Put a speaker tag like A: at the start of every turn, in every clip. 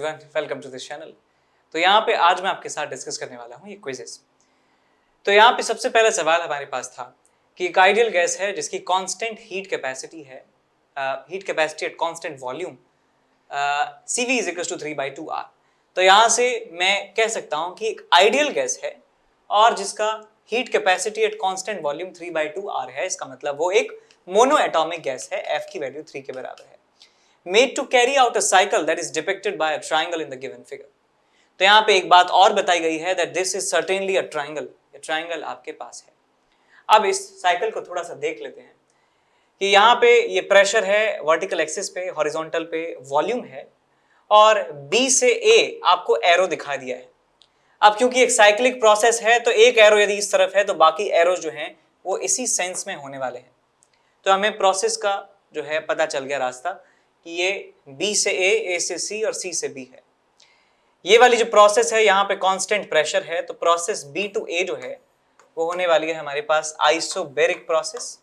A: Everyone, welcome to this channel. तो यहाँ पे आज मैं आपके साथ डिस्कस करने वाला हूँ ये क्विजेस। तो यहाँ पे सबसे पहला सवाल हमारे पास था कि एक आइडियल गैस है जिसकी कांस्टेंट हीट कैपेसिटी है, heat capacity at constant volume CV is equal to 3/2R। तो यहाँ से मैं कह सकता हूँ कि एक आइडियल गैस है और जिसका heat capacity at constant volume 3/2R है। इसका मतलब वो एक मोनो एटॉमिक गैस है, F की वैल्यू 3 के बराबर है। Made to carry out a cycle that is depicted by a triangle in the given figure। तो यहाँ पे एक बात और बताई गई है that this is certainly a triangle। ये ट्राइंगल आपके पास है। अब इस साइकिल को थोड़ा सा देख लेते हैं कि यहाँ पे ये प्रेशर है वर्टिकल एक्सिस पे, हॉरिजॉन्टल पे वॉल्यूम है और B से A आपको एरो दिखा दिया है। अब क्योंकि एक साइक्लिक प्रोसेस है तो एक एरो यदि इस तरफ है तो बाकी एरो जो हैं वो इसी सेंस में होने वाले हैं। तो हमें प्रोसेस का जो है पता चल गया रास्ता कि ये B से A से C और C से B है। ये वाली जो प्रोसेस है यहाँ पे कांस्टेंट प्रेशर है, तो प्रोसेस B टू A जो है वो होने वाली है हमारे पास आइसोबैरिक प्रोसेस।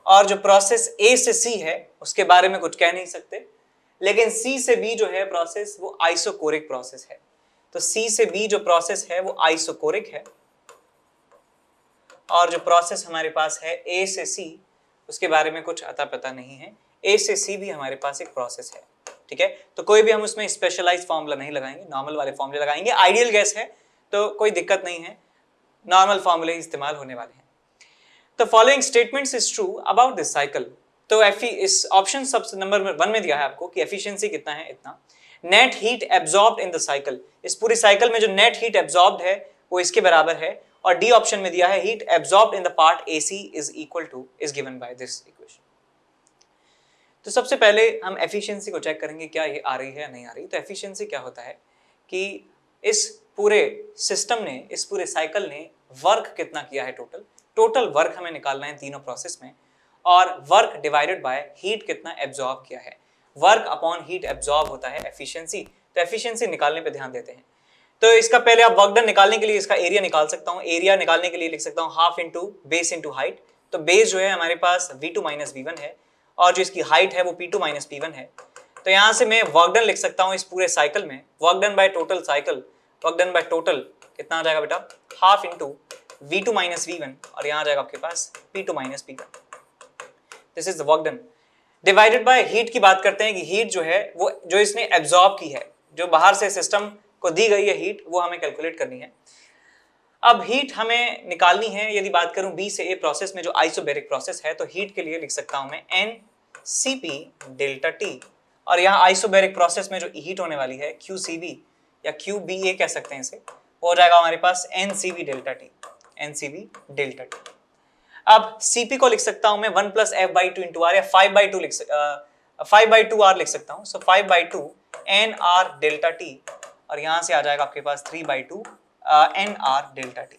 A: और जो प्रोसेस A से C है उसके बारे में कुछ कह नहीं सकते, लेकिन C से B जो है प्रोसेस वो आइसोकोरिक प्रोसेस है। तो C से B जो प्रोसेस है वो आइसोकोरिक है और जो प्रोसेस हमारे पास है A से C उसके बारे में कुछ अता पता नहीं है। A से C भी हमारे पास एक प्रोसेस है, ठीक है। तो कोई भी हम उसमें स्पेशलाइज्ड फॉर्मूला नहीं लगाएंगे, नॉर्मल वाले फॉर्मूले लगाएंगे। आइडियल गैस है तो कोई दिक्कत नहीं है, नॉर्मल फॉर्मूले इस्तेमाल होने वाले हैं। तो following statements is true about this cycle. तो इस ऑप्शन सबसे नंबर 1 में दिया है आपको कि एफिशिएंसी कितना है, इतना। Net heat absorbed in the cycle, इस पूरी साइकिल में जो नेट हीट एब्जॉर्ब्ड है वो इसके बराबर है। और डी ऑप्शन में दिया है heat absorbed in the part AC is equal two is given by this equation. तो सबसे पहले हम एफिशिएंसी को चेक करेंगे क्या ये आ रही है या नहीं आ रही। तो एफिशिएंसी क्या होता है कि इस पूरे सिस्टम ने, इस पूरे साइकिल ने वर्क कितना किया है, टोटल वर्क हमें निकालना है तीनों प्रोसेस में, और वर्क डिवाइडेड बाय हीट कितना एब्जॉर्ब किया है। वर्क अपॉन हीट एब्जॉर्ब होता है एफिशिएंसी। तो एफिशिएंसी निकालने पे ध्यान देते हैं। तो इसका पहले आप वर्क डन निकालने के लिए इसका एरिया निकाल सकता हूँ। एरिया निकालने के लिए लिख सकता हूँ half into base into height. तो बेस जो है हमारे पास V2 माइनस V1 है और जो इसकी हाइट है वो P2 माइनस P1 है। तो यहाँ से मैं वर्क डन लिख सकता हूँ इस पूरे साइकिल में, work done by total cycle, work done by total कितना आ जाएगा बेटा, half into V2 minus V1 और यहाँ आ जाएगा आपके पास P2 minus P1। This is the work done. Divided by heat की बात करते हैं कि हीट जो है वो जो इसने एब्जॉर्ब की है, जो बाहर से सिस्टम को दी गई है हीट, वो हमें कैलकुलेट करनी है। अब हीट हमें निकालनी है। यदि बात करूं B से A प्रोसेस में जो आइसोबैरिक प्रोसेस है, तो हीट के लिए लिख सकता हूं मैं NCP डेल्टा T, और यहाँ आइसोबैरिक प्रोसेस में जो हीट होने वाली है QCB या QBA कह सकते हैं इसे, वो हो जाएगा हमारे पास NCB delta T, NCB delta T। अब CP को लिख सकता हूं मैं 1 प्लस F/2 इंटू R या 5/2R लिख सकता हूं। सो 5/2 NR डेल्टा T और यहाँ से आ जाएगा आपके पास 3/2 NR डेल्टा T।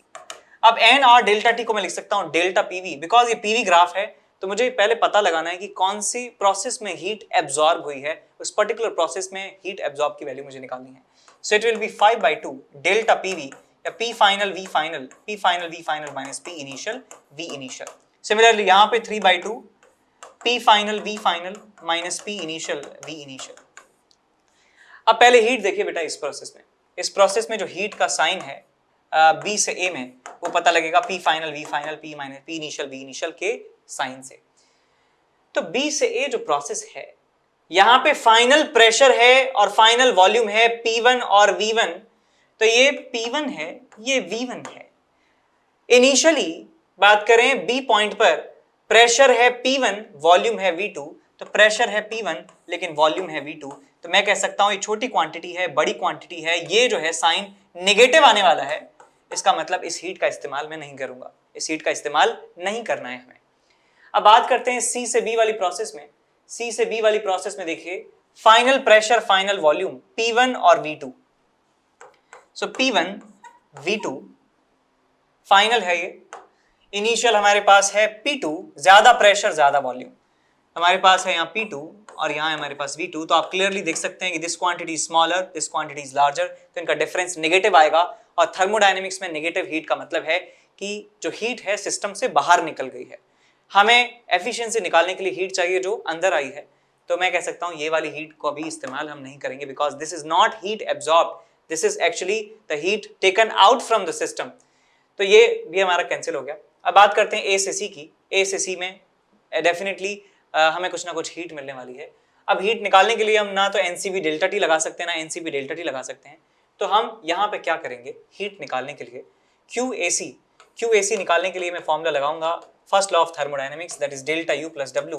A: अब NR डेल्टा T को मैं लिख सकता हूँ डेल्टा PV, बिकॉज ये PV ग्राफ है तो मुझे पहले पता लगाना है कि कौन सी प्रोसेस में हीट एब्जॉर्ब हुई है, उस पर्टिकुलर प्रोसेस में हीट एब्जॉर्ब की वैल्यू मुझे निकालनी है। So it will be 5/2 delta PV या P final V final minus P initial V initial. Similarly यहाँ पे 3/2 P final V final minus P initial V initial. अब पहले हीट देखिए बेटा इस प्रोसेस में जो हीट का साइन है B से A में, वो पता लगेगा P final V final P minus P initial V initial के साइन से। तो B से A जो प्रोसेस है, यहाँ पे फाइनल प्रेशर है और फाइनल वॉल्यूम है P1 और V1। तो ये P1 है, ये V1 है। इनिशियली बात करें B पॉइंट पर, प्रेशर है P1, वॉल्यूम है V2। तो प्रेशर है P1 लेकिन वॉल्यूम है V2। तो मैं कह सकता हूं ये छोटी क्वांटिटी है, बड़ी क्वांटिटी है, ये जो है साइन नेगेटिव आने वाला है। इसका मतलब इस हीट का इस्तेमाल मैं नहीं करूंगा, इस हीट का इस्तेमाल नहीं करना है हमें। अब बात करते हैं C से B वाली प्रोसेस में। C से B वाली प्रोसेस में देखिए final pressure, final volume P1 और V2। सो P1 V2 फाइनल है ये। इनिशियल हमारे पास है P2, ज्यादा प्रेशर ज्यादा वॉल्यूम, हमारे पास है यहाँ P2 और यहाँ हमारे पास V2। तो आप क्लियरली देख सकते हैं कि this quantity is smaller, this quantity is larger, तो इनका डिफरेंस नेगेटिव आएगा। और थर्मोडायनेमिक्स में नेगेटिव हीट का मतलब है कि जो हीट है सिस्टम से बाहर निकल गई है। हमें एफिशिएंसी निकालने के लिए हीट चाहिए जो अंदर आई है, तो मैं कह सकता हूँ ये वाली हीट को अभी इस्तेमाल हम नहीं करेंगे, because this is not heat absorb, this is actually the heat taken out from the system. तो ये भी हमारा कैंसिल हो गया। अब बात करते हैं ए से सी की। ए से सी में डेफिनेटली हमें कुछ ना कुछ हीट मिलने वाली है। अब हीट निकालने के लिए हम ना तो एनसीबी डेल्टा टी लगा सकते हैं, ना एनसीबी डेल्टा टी लगा सकते हैं। तो हम यहाँ पे क्या करेंगे, हीट निकालने के लिए क्यू ए सी निकालने के लिए मैं फॉर्मूला लगाऊंगा first law of thermodynamics, that is delta U plus W.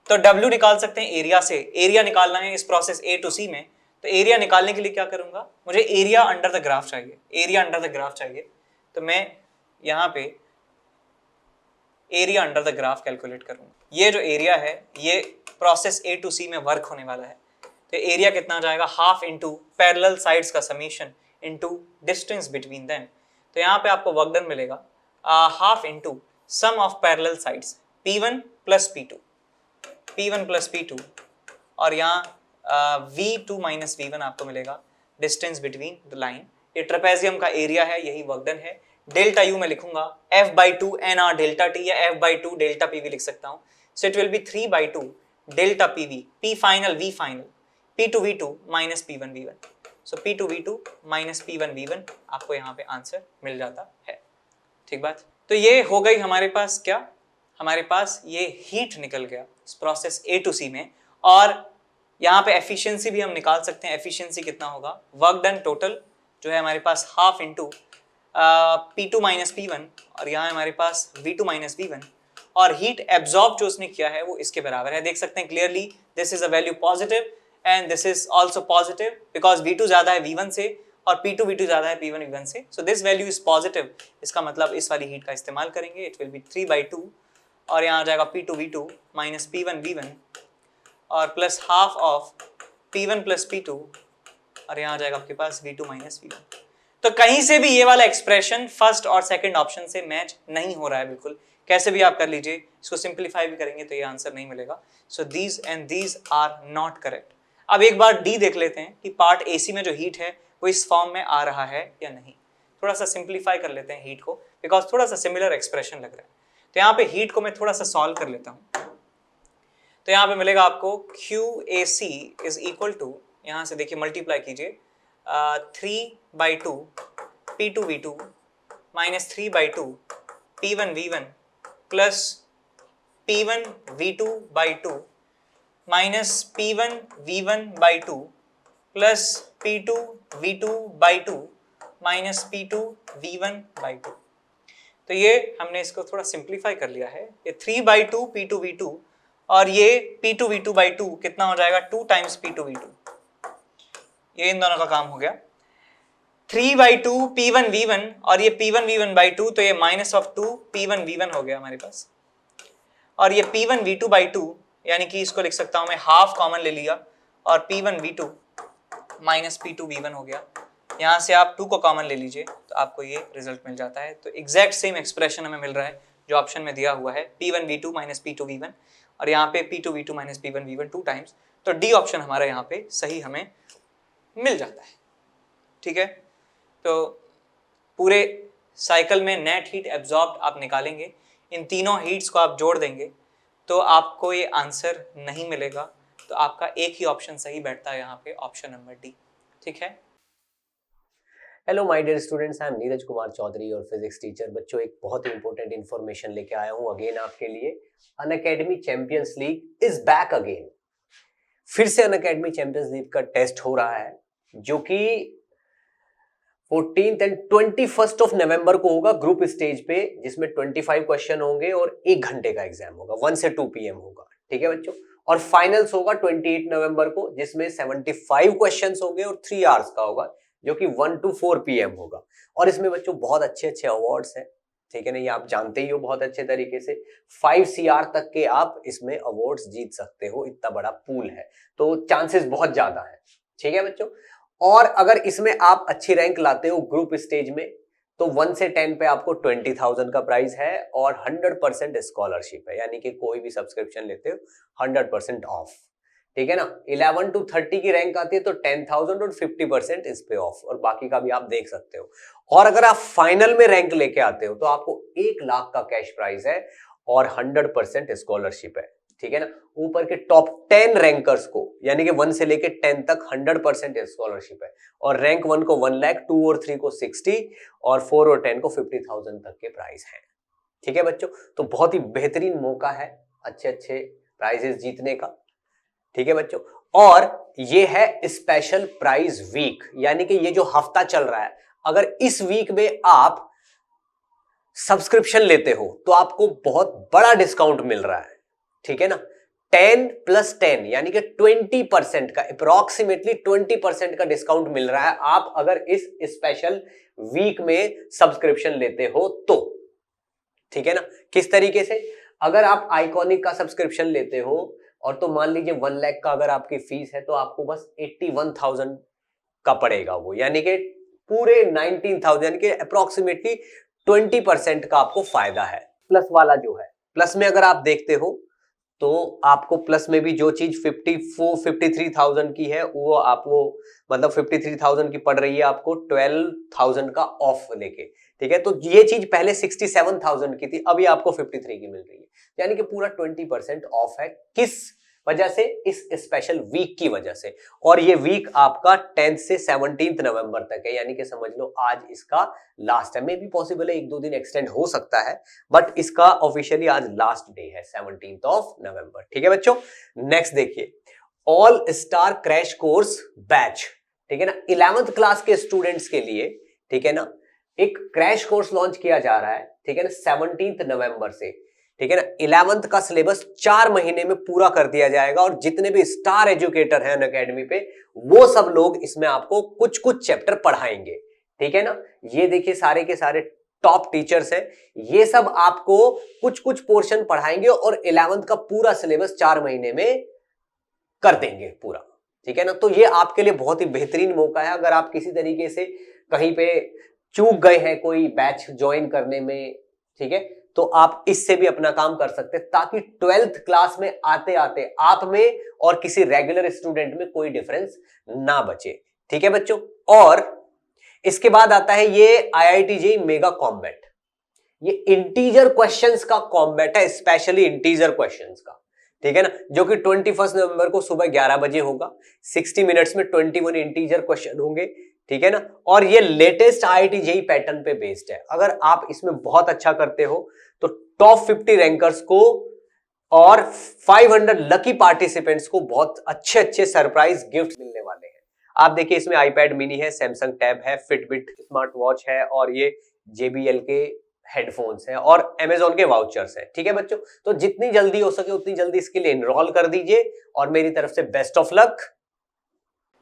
A: तो डब्ल्यू निकाल सकते हैं एरिया से, एरिया निकालना है इस प्रोसेस ए टू सी में। तो एरिया निकालने के लिए क्या करूंगा, मुझे एरिया अंडर द ग्राफ चाहिए, एरिया अंडर द ग्राफ चाहिए। तो मैं यहाँ पे area under the graph calculate करूंगा। ये जो एरिया है ये प्रोसेस ए टू सी में वर्क होने वाला है। तो एरिया कितना आ जाएगा, हाफ इंटू पैरेलल साइड्स का summation into distance between them. तो यहाँ पे आपको वर्क डन मिलेगा half into sum of parallel sides P1 plus P2 और यहाँ V2 माइनस V1 आपको मिलेगा डिस्टेंस बिटवीन द लाइन। ये ट्रेपेजियम का एरिया है, यही वर्क डन है। डेल्टा यू में लिखूंगा F/2 NR डेल्टा टी या F/2 डेल्टा PV लिख सकता हूँ। So it will be 3/2 delta PV, P final V final, P2 V2 minus P1 V1। So P2 V2 minus P1 V1 आपको यहाँ पे आंसर मिल जाता है। ठीक बात। तो ये हो गई हमारे पास क्या, हमारे पास ये हीट निकल गया इस प्रोसेस ए टू सी में। और यहाँ पे एफिशिएंसी भी हम निकाल सकते हैं। एफिशिएंसी कितना होगा, वर्क डन टोटल जो है हमारे पास half into P2 minus P1 और यहाँ हमारे पास V2 माइनस V1 और हीट एब्जॉर्ब जो उसने किया है वो इसके बराबर है। देख सकते हैं clearly this is a value positive and this is also positive because V2 ज्यादा है V1 से और P2 V2 ज्यादा है P1 V1 से। So this value is positive, इसका मतलब इस वाली हीट का इस्तेमाल करेंगे। इट विल बी 3/2 और यहाँ आ जाएगा P2 V2 minus P1 V1 और plus half of P1 plus P2 और यहाँ आ जाएगा आपके पास V2 माइनस V1। तो कहीं से भी ये वाला एक्सप्रेशन फर्स्ट और सेकंड ऑप्शन से मैच नहीं हो रहा है बिल्कुल। कैसे भी आप कर लीजिए, इसको सिंप्लीफाई भी करेंगे तो ये आंसर नहीं मिलेगा। So these and these are not correct. अब एक बार डी देख लेते हैं कि पार्ट एसी में जो हीट है वो इस फॉर्म में आ रहा है या नहीं। थोड़ा सा सिंप्लीफाई कर लेते हैं हीट को, बिकॉज थोड़ा सा सिमिलर एक्सप्रेशन लग रहा है। तो यहाँ पे हीट को मैं थोड़ा सा सॉल्व कर लेता हूँ। तो यहाँ पे मिलेगा आपको QAC इज इक्वल टू, यहाँ से देखिए मल्टीप्लाई कीजिए 3/2 P2 V2 minus 3/2 P1 V1 plus P1 V2/2 minus P1 V1/2 plus P2 V2/2 minus P2 V1/2। तो ये हमने इसको थोड़ा सिंप्लीफाई कर लिया है। ये 3/2 P2 V2 और ये P2 V2/2 कितना हो जाएगा 2 टाइम्स P2 V2। ये इन दोनों का काम हो गया। 3/2 P1 V1 और ये P1 V1/2 तो ये माइनस ऑफ 2 P1 V1 हो गया हमारे पास। और ये P1 V2/2 यानी कि इसको लिख सकता हूं मैं हाफ कॉमन ले लिया और P1 V2 minus P2 V1 हो गया। यहाँ से आप 2 को कॉमन ले लीजिए तो आपको ये रिजल्ट मिल जाता है। तो एग्जैक्ट सेम एक्सप्रेशन हमें मिल रहा है जो ऑप्शन में दिया हुआ है, P1 V2 minus P2 V1 और यहाँ पे P2 V2 minus P1 V1 2 times. तो डी ऑप्शन हमारा यहाँ पे सही हमें मिल जाता है। ठीक है, तो पूरे साइकिल में नेट हीट एब्जॉर्ब आप निकालेंगे, इन तीनों हीट्स को आप जोड़ देंगे तो आपको ये आंसर नहीं मिलेगा। तो आपका एक ही ऑप्शन सही बैठता है यहाँ पे, ऑप्शन नंबर डी। ठीक है।
B: Hello my dear students, I am Neeraj Kumar Chaudhary और फिजिक्स टीचर। बच्चों एक बहुत ही इंपॉर्टेंट इन्फॉर्मेशन लेके आया हूँ अगेन आपके लिए। Unacademy champions league is back again. फिर से अनअकैडमी चैंपियंस लीग का टेस्ट हो रहा है जो कि 14th and 21st of November को होगा ग्रुप स्टेज पे, जिसमें 25 क्वेश्चन होंगे और 1 घंटे का एग्जाम होगा, 1 से 2 PM होगा। ठीक है बच्चों, और फाइनल्स होगा 28 नवंबर को जिसमें 75 क्वेश्चंस होंगे और 3 आवर्स का होगा जो कि 1 to 4 PM होगा। और इसमें बच्चों बहुत अच्छे अच्छे अवार्ड्स हैं। ठीक है ना, ये आप जानते ही हो बहुत अच्छे तरीके से। 5 CR तक के आप इसमें अवार्ड्स जीत सकते हो, इतना बड़ा पूल है, तो चांसेस बहुत ज्यादा है। ठीक है बच्चों, और अगर इसमें आप अच्छी रैंक लाते हो ग्रुप स्टेज में तो 1 से 10 पे आपको 20,000 का प्राइस है और 100% स्कॉलरशिप है, यानी कि कोई भी सब्सक्रिप्शन लेते हो 100% ऑफ। ठीक है ना, 11 to 30 की रैंक आती है तो 10,000 और 50% इस पे ऑफ, और बाकी का भी आप देख सकते हो। और अगर आप फाइनल में रैंक लेके आते हो तो आपको 1 लाख का कैश प्राइज है और 100% स्कॉलरशिप है। ठीक है ना, ऊपर के टॉप 10 रैंकर्स को, यानी कि 1 से लेके 10 तक 100% स्कॉलरशिप है, और रैंक 1 को 1 लाख, 2 और 3 को 60 और 4 और 10 को 50,000 तक के प्राइस हैं। ठीक है बच्चों, तो बहुत ही बेहतरीन मौका है अच्छे अच्छे प्राइजेस जीतने का। ठीक है बच्चों, और ये है स्पेशल प्राइज वीक, यानी कि ये जो हफ्ता चल रहा है, अगर इस वीक में आप सब्सक्रिप्शन लेते हो तो आपको बहुत बड़ा डिस्काउंट मिल रहा है। ठीक है ना, 10 + 10 यानी कि 20% का, अप्रोक्सीमेटली 20% का डिस्काउंट मिल रहा है आप अगर इस स्पेशल वीक में सब्सक्रिप्शन लेते हो तो। ठीक है ना, किस तरीके से, अगर आप आइकॉनिक का सब्सक्रिप्शन लेते हो और तो मान लीजिए 1 लाख का अगर आपकी फीस है तो आपको बस 81,000 का पड़ेगा वो, यानी कि पूरे 19,000 यानी कि अप्रोक्सीमेटली 20% का आपको फायदा है। प्लस वाला जो है, प्लस में अगर आप देखते हो तो आपको प्लस में भी जो चीज 53,000 की है वो आपको मतलब 53,000 की पड़ रही है आपको 12,000 का ऑफ लेके। ठीक है, तो ये चीज पहले 67,000 की थी, अभी आपको 53 की मिल रही है, यानी कि पूरा 20% ऑफ है। किस वजह से, इस स्पेशल वीक की वजह से। और ये वीक आपका 10 से 17 नवंबर तक है, यानी कि समझ लो आज इसका लास्ट है, मे भी पॉसिबल है 1-2 दिन एक्सटेंड हो सकता है, बट इसका ऑफिशियली आज लास्ट डे है 17 नवंबर। ठीक है बच्चों, नेक्स्ट देखिए, all star crash course batch. ठीक है ना, 11th क्लास के स्टूडेंट्स के लिए, ठीक है ना, एक क्रैश कोर्स लॉन्च किया जा रहा है। ठीक है ना, 17 नवंबर से। ठीक है ना, 11th का सिलेबस 4 महीने में पूरा कर दिया जाएगा, और जितने भी स्टार एजुकेटर हैं अनअकैडमी पे वो सब लोग इसमें आपको कुछ कुछ चैप्टर पढ़ाएंगे। ठीक है ना, ये देखिए सारे के सारे टॉप टीचर्स हैं, ये सब आपको कुछ कुछ पोर्शन पढ़ाएंगे और 11th का पूरा सिलेबस 4 महीने में कर देंगे पूरा। ठीक है ना, तो ये आपके लिए बहुत ही बेहतरीन मौका है। अगर आप किसी तरीके से कहीं पे चूक गए हैं कोई बैच ज्वाइन करने में, ठीक है, तो आप इससे भी अपना काम कर सकते हैं, ताकि 12th क्लास में आते आते आप में और किसी रेगुलर स्टूडेंट में कोई डिफरेंस ना बचे। ठीक है बच्चों, और इसके बाद आता है ये IIT JEE मेगा कॉम्बैट। ये इंटीजर क्वेश्चंस का कॉम्बैट है, स्पेशली इंटीजर क्वेश्चंस का। ठीक है ना, जो कि 21 नवंबर को सुबह 11 बजे होगा। 60 मिनट्स में 21 इंटीजर क्वेश्चन होंगे। ठीक है ना, और ये लेटेस्ट IIT JEE पैटर्न पे बेस्ड है। अगर आप इसमें बहुत अच्छा करते हो तो टॉप 50 रैंकर्स को और 500 लकी पार्टिसिपेंट्स को बहुत अच्छे अच्छे सरप्राइज गिफ्ट मिलने वाले हैं। आप देखिए इसमें iPad मिनी है, सैमसंग टैब है, फिटबिट स्मार्ट वॉच है, और ये JBL के हेडफोन्स हैं, और Amazon के वाउचर्स हैं। ठीक है बच्चों, तो जितनी जल्दी हो सके उतनी जल्दी इसके लिए एनरोल कर दीजिए, और मेरी तरफ से बेस्ट ऑफ लक।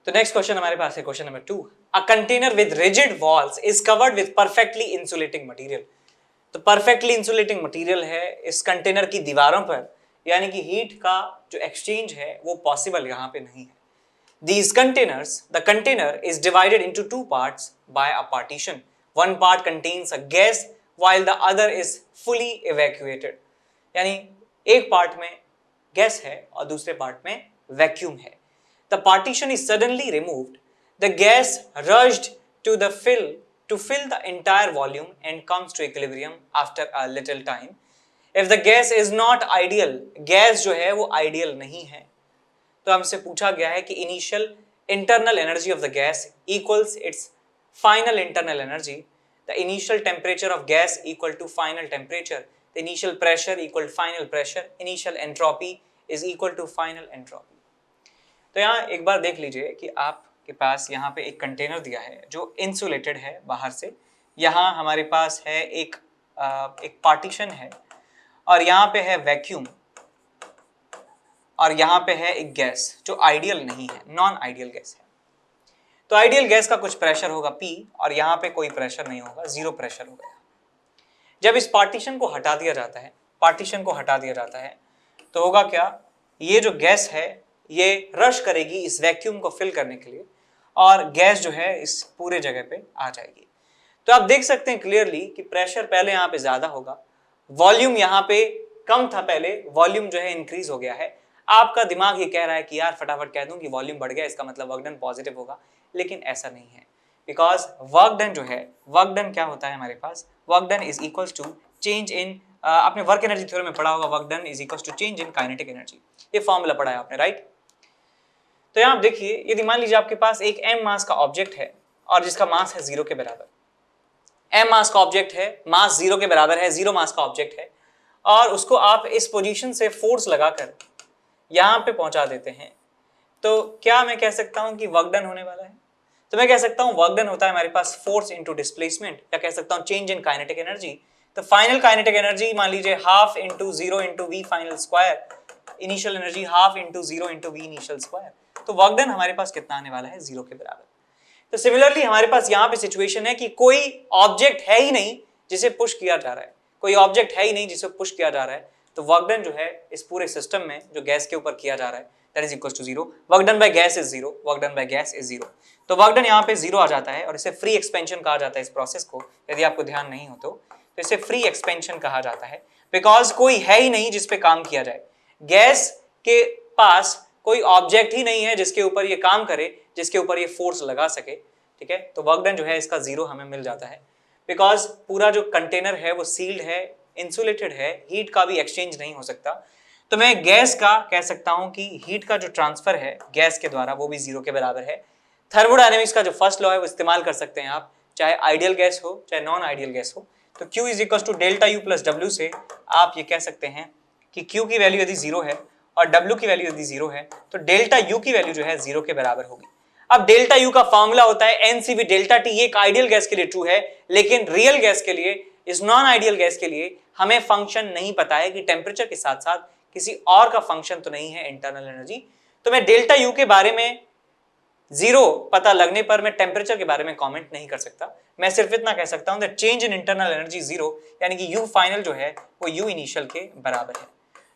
A: तो नेक्स्ट क्वेश्चन हमारे पास है question number 2। A container with rigid walls is covered with perfectly insulating material. तो परफेक्टली इंसुलेटिंग मटेरियल है इस कंटेनर की दीवारों पर, यानी कि हीट का जो एक्सचेंज है वो पॉसिबल यहाँ पे नहीं है। These containers, the container is divided into 2 parts by a partition. One part contains a gas while the other is fully evacuated. यानी एक पार्ट में गैस है और दूसरे पार्ट में वैक्यूम है। The partition is suddenly removed. The gas rushed to fill the entire volume and comes to equilibrium after a little time. If the gas is not ideal, gas जो है वो ideal नहीं है, तो हमसे पूछा गया है कि initial internal energy of the gas equals its final internal energy, the initial temperature of gas equal to final temperature, the initial pressure equal final pressure, initial entropy is equal to final entropy. तो यहाँ एक बार देख लीजिए कि आपके पास यहाँ पे एक कंटेनर दिया है जो इंसुलेटेड है बाहर से। यहाँ हमारे पास है एक पार्टीशन है, और यहाँ पे है वैक्यूम, और यहाँ पे है एक गैस जो आइडियल नहीं है, नॉन आइडियल गैस है। तो आइडियल गैस का कुछ प्रेशर होगा P, और यहाँ पे कोई प्रेशर नहीं होगा, 0 प्रेशर होगा। जब इस पार्टीशन को हटा दिया जाता है, तो होगा क्या, ये जो गैस है ये रश करेगी इस वैक्यूम को फिल करने के लिए, और गैस जो है इस पूरे जगह पे आ जाएगी। तो आप देख सकते हैं क्लियरली कि प्रेशर पहले यहाँ पे ज्यादा होगा, वॉल्यूम यहाँ पे कम था पहले, वॉल्यूम जो है इंक्रीज हो गया है। आपका दिमाग ये कह रहा है कि यार फटाफट कह दूं कि वॉल्यूम बढ़ गया, इसका मतलब वर्क डन पॉजिटिव होगा, लेकिन ऐसा नहीं है। बिकॉज वर्क डन जो है, वर्क डन क्या होता है हमारे पास, work done is equals to change in आपने वर्क एनर्जी थ्योरम में पढ़ा होगा, work done is equal to change in kinetic energy, ये फॉर्मूला पढ़ा है आपने, राइट। तो यहाँ आप देखिए, यदि मान लीजिए आपके पास एक m मास का ऑब्जेक्ट है और जिसका मास है 0 के बराबर, m मास का ऑब्जेक्ट है, मास 0 के बराबर है, 0 मास का ऑब्जेक्ट है, और उसको आप इस पोजीशन से फोर्स लगाकर यहाँ पे पहुंचा देते हैं, तो क्या मैं कह सकता हूं कि वर्क डन होने वाला है? तो मैं कह सकता हूं वर्क डन होता है हमारे पास फोर्स इनटू डिस्प्लेसमेंट, या कह सकता हूं चेंज इन काइनेटिक एनर्जी। तो फाइनल काइनेटिक एनर्जी मान लीजिए half into 0 into V final square, initial energy half into 0 into V initial square. तो वर्क डन हमारे पास कितना आने वाला है? 0 के बराबर। तो सिमिलरली हमारे पास यहाँ पे सिचुएशन है कि कोई ऑब्जेक्ट है ही नहीं जिसे पुश किया जा रहा है, कोई ऑब्जेक्ट है ही नहीं जिसे पुश किया जा रहा है, तो वर्क डन जो है इस पूरे सिस्टम में जो गैस के ऊपर किया जा रहा है that is equal to 0। Work done by gas is 0, work done by gas is 0। तो वर्क डन यहाँ पे 0 आ जाता है और इसे फ्री एक्सपेंशन कहा जाता है इस प्रोसेस को, यदि आपको ध्यान नहीं हो तो इसे फ्री एक्सपेंशन कहा जाता है, बिकॉज कोई है ही नहीं जिसपे काम किया जाए। गैस के पास कोई ऑब्जेक्ट ही नहीं है जिसके ऊपर ये काम करे, जिसके ऊपर ये फोर्स लगा सके, ठीक है। तो वर्क डन जो है इसका 0 हमें मिल जाता है, बिकॉज पूरा जो कंटेनर है वो सील्ड है, इंसुलेटेड है, हीट का भी एक्सचेंज नहीं हो सकता। तो मैं गैस का कह सकता हूं कि हीट का जो ट्रांसफर है गैस के द्वारा वो भी 0 के बराबर है। थर्मोडायनेमिक्स का जो फर्स्ट लॉ है वो इस्तेमाल कर सकते हैं आप, चाहे आइडियल गैस हो चाहे नॉन आइडियल गैस हो। तो Q is equal to delta U plus W से आप ये कह सकते हैं कि Q की वैल्यू यदि 0 है और W की वैल्यू यदि 0 है तो डेल्टा U की वैल्यू जो है 0 के बराबर होगी। अब डेल्टा U का फॉर्मूला होता है NCV डेल्टा T। ये एक आइडियल गैस के लिए ट्रू है, लेकिन रियल गैस के लिए, इस नॉन आइडियल गैस के लिए हमें फंक्शन नहीं पता है कि टेम्परेचर के साथ साथ किसी और का फंक्शन तो नहीं है इंटरनल एनर्जी। तो मैं डेल्टा U के बारे में 0 पता लगने पर मैं टेम्परेचर के बारे में कमेंट नहीं कर सकता। मैं सिर्फ इतना कह सकता हूं that change in internal energy 0, यानी कि U फाइनल जो है वो U इनिशियल के बराबर है।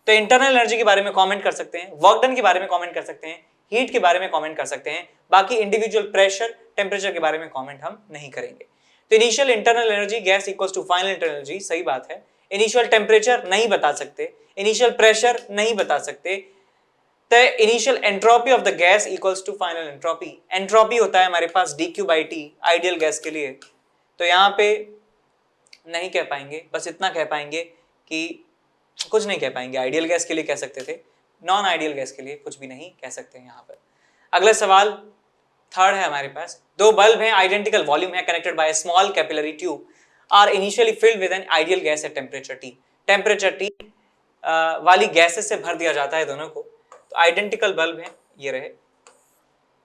A: तो इंटरनल एनर्जी के बारे में कमेंट कर सकते हैं, वर्क डन के बारे में कमेंट कर सकते हैं, हीट के बारे में कमेंट कर सकते हैं, बाकी इंडिविजुअल प्रेशर टेम्परेचर के बारे में कमेंट हम नहीं करेंगे। तो initial internal energy gas equals to final internal energy, सही बात है। इनिशियल टेम्परेचर नहीं बता सकते, इनिशियल प्रेशर नहीं बता सकते। तो initial entropy of the gas equals to final entropy. Entropy होता है हमारे पास dQ/T आइडियल गैस के लिए। तो यहाँ पे नहीं कह पाएंगे, बस इतना कह पाएंगे कि कुछ नहीं कह पाएंगे। आइडियल गैस के लिए कह सकते थे, नॉन आइडियल गैस के लिए कुछ भी नहीं कह सकते हैं यहाँ पर। अगला सवाल थर्ड है हमारे पास, दो बल्ब हैं, आइडेंटिकल वॉल्यूम है, connected by small capillary tube are initially filled with an ideal gas at temperature T। Temperature T वाली गैसेस से भर दिया जाता है दोनों को। तो आइडेंटिकल बल्ब है, ये रहे,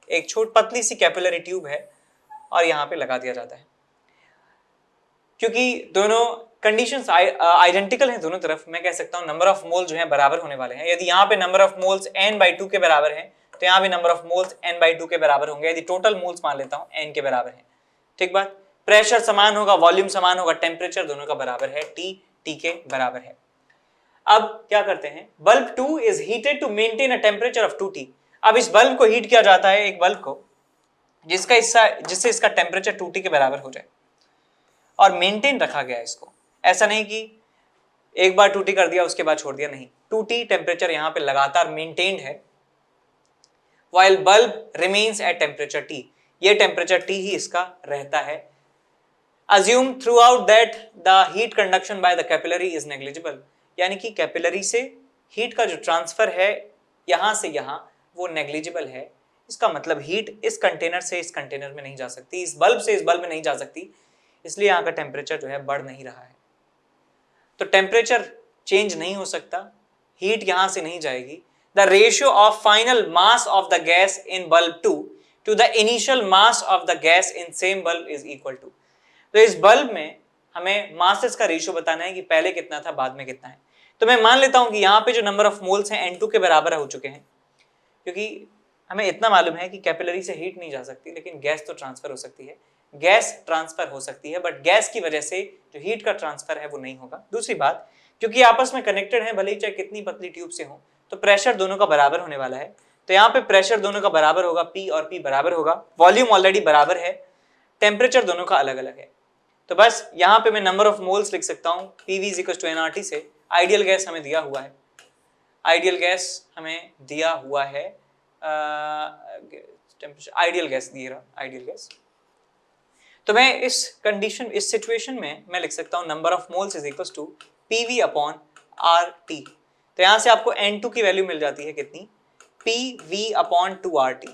A: एक छोटी पतली सी कैपिलरी ट्यूब है और यहाँ पे लगा दिया जाता है। क्योंकि दोनों कंडीशंस आइडेंटिकल हैं दोनों तरफ, मैं कह सकता हूँ नंबर ऑफ मोल जो है बराबर होने वाले हैं। यदि यहाँ पे नंबर ऑफ मोल्स n/2 के बराबर है तो यहाँ भी नंबर ऑफ मोल्स n/2 के बराबर होंगे। यदि टोटल मोल्स मान लेता हूँ n के बराबर है, ठीक बात। प्रेशर समान होगा, वॉल्यूम समान होगा, टेम्परेचर दोनों का बराबर है, T के बराबर है। अब क्या करते हैं, bulb 2 is heated to maintain a temperature of 2T। अब इस बल्ब को हीट किया जाता है, एक बल्ब को, जिससे इसका टेम्परेचर 2T के बराबर हो जाए और मेंटेन रखा गया इसको। ऐसा नहीं कि एक बार 2T कर दिया उसके बाद छोड़ दिया, नहीं, 2T टेम्परेचर यहाँ पे लगातार मेंटेन्ड है while bulb remains at temperature T। ये टेम्परेचर T ही इसका रहता है। Assume throughout that the heat conduction by the capillary is negligible। यानी कि कैपिलरी से हीट का जो ट्रांसफर है यहां से यहां वो नेग्लिजिबल है। इसका मतलब हीट इस कंटेनर से इस कंटेनर में नहीं जा सकती, इस बल्ब से इस बल्ब में नहीं जा सकती, इसलिए यहाँ का टेम्परेचर जो है बढ़ नहीं रहा है। तो टेम्परेचर चेंज नहीं हो सकता, हीट यहां से नहीं जाएगी। The ratio of final mass of the gas in bulb 2 to the initial mass of the gas in same bulb is equal to. तो इस बल्ब में हमें मासेस का रेशियो बताना है कि पहले कितना था बाद में कितना है। तो मैं मान लेता हूं कि यहाँ पे जो नंबर ऑफ मोल्स हैं N2 के बराबर हो चुके हैं, क्योंकि हमें इतना मालूम है कि कैपिलरी से हीट नहीं जा सकती, लेकिन गैस तो ट्रांसफर हो सकती है। गैस ट्रांसफर हो सकती है, बट गैस की वजह से जो हीट का ट्रांसफर है वो नहीं होगा। दूसरी बात, क्योंकि आपस में कनेक्टेड है, भले ही चाहे कितनी पतली ट्यूब से हो, तो प्रेशर दोनों का बराबर होने वाला है। तो यहाँ पे प्रेशर दोनों का बराबर होगा, P और P बराबर होगा, वॉल्यूम ऑलरेडी बराबर है, टेम्परेचर दोनों का अलग अलग है। तो बस यहाँ पे मैं नंबर ऑफ मोल्स लिख सकता हूँ, PV = nRT से। आइडियल गैस हमें दिया हुआ है, आइडियल गैस हमें दिया हुआ है, आइडियल गैस दिए रहा, आइडियल गैस। तो मैं इस कंडीशन, इस सिचुएशन में मैं लिख सकता हूँ number of moles is equal to PV upon RT। तो यहां से आपको N2 की वैल्यू मिल जाती है कितनी, PV अपॉन 2RT।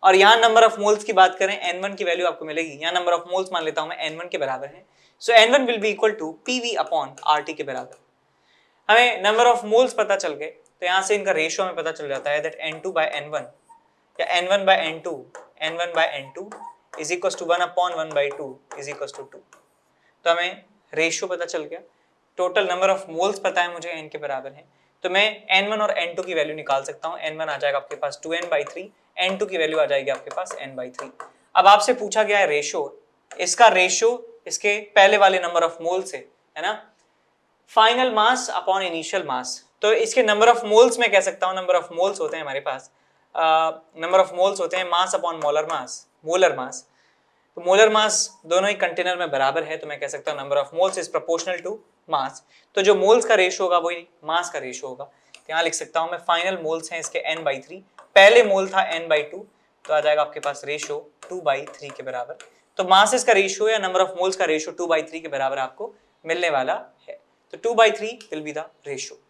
A: और यहां नंबर ऑफ मोल्स की बात करें, N1 की वैल्यू आपको मिलेगी, यहां नंबर ऑफ मोल्स मान लेता हूं मैं N1 के बराबर है, so N1 will be equal to PV upon RT के बराबर। हमें नंबर ऑफ मोल्स पता चल गए, तो यहां से इनका रेशियो हमें पता चल जाता है दैट N2 by N1 या N1 by N2, N1 by N2 is equal to 1 upon 1 by 2 is equal to 2। तो हमें रेशियो पता चल गया, टोटल नंबर ऑफ मोल्स पता है मुझे n के बराबर है, तो मैं N1 और N2 की वैल्यू निकाल सकता हूँ। N1 आ जाएगा आपके पास 2n/3, N2 की वैल्यू आ जाएगी आपके पास n/3। अब आपसे पूछा गया है रेशियो, इसका रेशियो इसके पहले वाले नंबर ऑफ मोल से है ना, final mass upon initial mass. तो इसके नंबर ऑफ मोल्स में कह सकता हूँ, नंबर ऑफ मोल्स होते हैं हमारे पास, नंबर ऑफ मोल्स होते हैं मास अपॉन मोलर मास। तो मोलर मास दोनों ही कंटेनर में बराबर है, तो मैं कह सकता हूँ number of moles is proportional to mass. तो जो मोल्स का रेशियो होगा वही मास का रेशियो होगा। तो यहाँ लिख सकता हूँ मैं फाइनल मोल्स हैं इसके n/3, पहले मोल था n/2, तो आ जाएगा आपके पास रेशियो 2/3 के बराबर। तो मासेस का रेशियो या नंबर ऑफ मोल्स का रेशियो 2/3 के बराबर आपको मिलने वाला है। तो 2/3 विल बी द रेशियो।